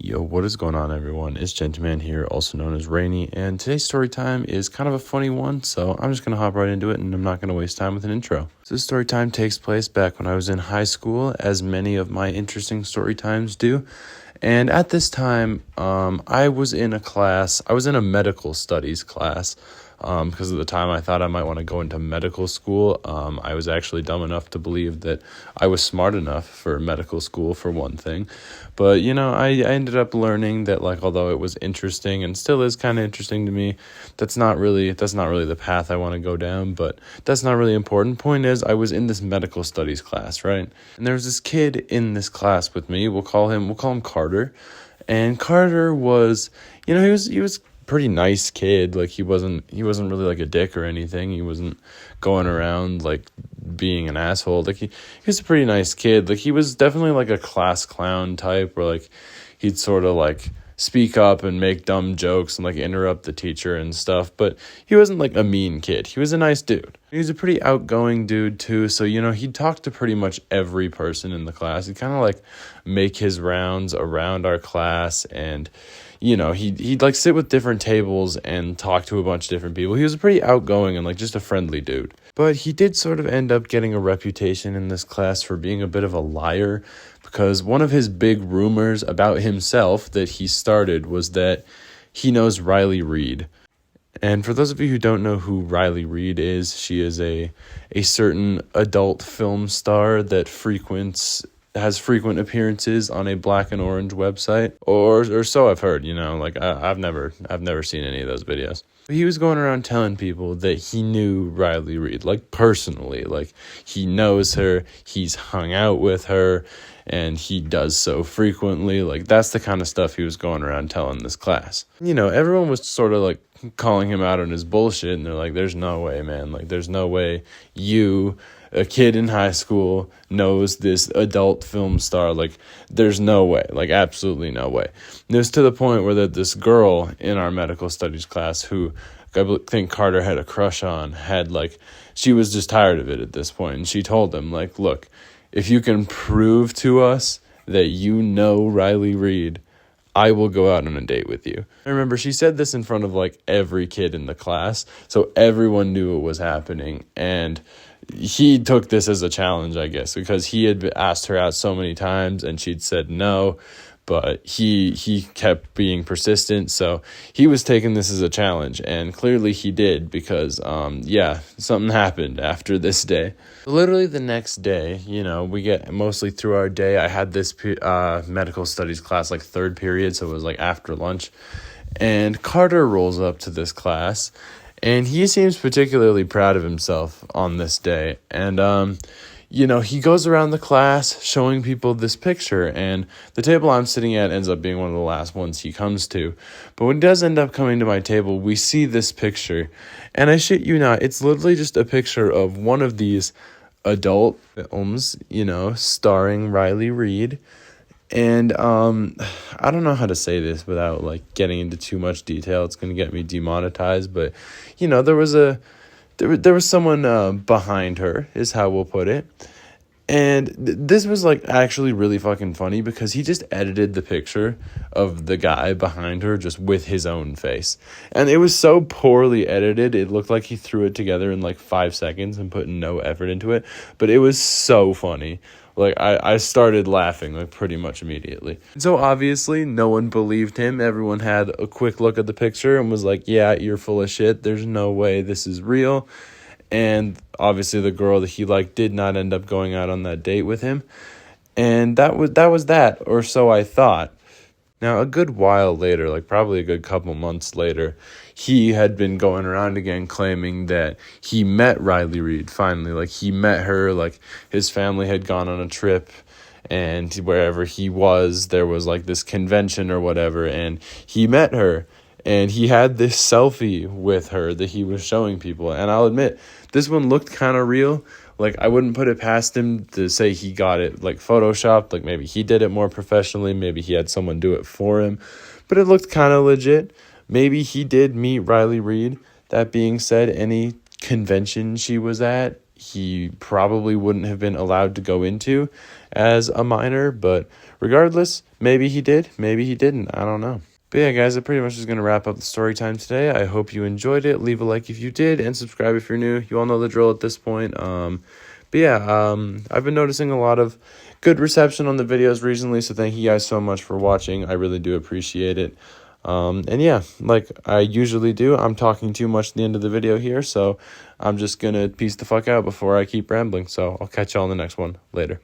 Yo, what is going on, everyone? It's GentooMan here, also known as Rainey, and today's story time is kind of a funny one, so I'm just going to hop right into it, and I'm not going to waste time with an intro. So this story time takes place back when I was in high school, as many of my interesting story times do, and at this time, I was in a medical studies class, because at the time I thought I might want to go into medical school. I was actually dumb enough to believe that I was smart enough for medical school, for one thing. But, I ended up learning that, although it was interesting and still is kind of interesting to me, that's not really the path I want to go down, but that's not really important. Point is, I was in this medical studies class, right? And there was this kid in this class with me. We'll call him Carter. And Carter was, he was pretty nice kid. He wasn't really a dick or anything. He wasn't going around being an asshole. He was a pretty nice kid. He was definitely a class clown type, where he'd sort of speak up and make dumb jokes and interrupt the teacher and stuff, but he wasn't a mean kid. He was a nice dude. He was a pretty outgoing dude too, so he'd talk to pretty much every person in the class. He'd kind of make his rounds around our class, and he'd sit with different tables and talk to a bunch of different people. He was pretty outgoing and just a friendly dude. But he did sort of end up getting a reputation in this class for being a bit of a liar, because one of his big rumors about himself that he started was that he knows Riley Reid. And for those of you who don't know who Riley Reid is, she is a certain adult film star that has frequent appearances on a black and orange website, or so I've heard. I've never seen any of those videos. But he was going around telling people that he knew Riley Reid, personally, he knows her, he's hung out with her, and he does so frequently. That's the kind of stuff he was going around telling this class. Everyone was sort of calling him out on his bullshit, and they're there's no way, man. There's no way you, a kid in high school, knows this adult film star. There's no way. Absolutely no way. And it was to the point where this girl in our medical studies class, who I think Carter had a crush on, she was just tired of it at this point, and she told him, look, if you can prove to us that you know Riley Reid, I will go out on a date with you. I remember she said this in front of every kid in the class, so everyone knew it was happening, and he took this as a challenge, I guess, because he had asked her out so many times and she'd said no, but he kept being persistent, so he was taking this as a challenge, and clearly he did, because something happened after this day. Literally the next day, we get mostly through our day. I had this medical studies class third period, so it was after lunch, and Carter rolls up to this class, and he seems particularly proud of himself on this day, and he goes around the class showing people this picture, and the table I'm sitting at ends up being one of the last ones he comes to. But when he does end up coming to my table, we see this picture, and I shit you not, it's literally just a picture of one of these adult films, starring Riley Reid. And I don't know how to say this without getting into too much detail. It's going to get me demonetized, but there was someone behind her, is how we'll put it. And this was actually really fucking funny, because he just edited the picture of the guy behind her just with his own face. And it was so poorly edited, it looked like he threw it together in 5 seconds and put no effort into it. But it was so funny. I started laughing pretty much immediately. So obviously no one believed him. Everyone had a quick look at the picture and was yeah, you're full of shit. There's no way this is real. And obviously the girl that he did not end up going out on that date with him. And that was that, or so I thought. Now, a good while later, probably a good couple months later, he had been going around again claiming that he met Riley Reid finally. He met her, his family had gone on a trip, and wherever he was, there was this convention or whatever, and he met her, and he had this selfie with her that he was showing people. And I'll admit, this one looked kind of real. I wouldn't put it past him to say he got it photoshopped. Maybe he did it more professionally. Maybe he had someone do it for him. But it looked kind of legit. Maybe he did meet Riley Reid. That being said, any convention she was at, he probably wouldn't have been allowed to go into as a minor. But regardless, maybe he did, maybe he didn't. I don't know. But yeah, guys, that pretty much is going to wrap up the story time today. I hope you enjoyed it. Leave a like if you did, and subscribe if you're new. You all know the drill at this point. But yeah, I've been noticing a lot of good reception on the videos recently, so thank you guys so much for watching. I really do appreciate it. And yeah, like I usually do, I'm talking too much at the end of the video here, so I'm just going to peace the fuck out before I keep rambling. So I'll catch y'all in the next one. Later.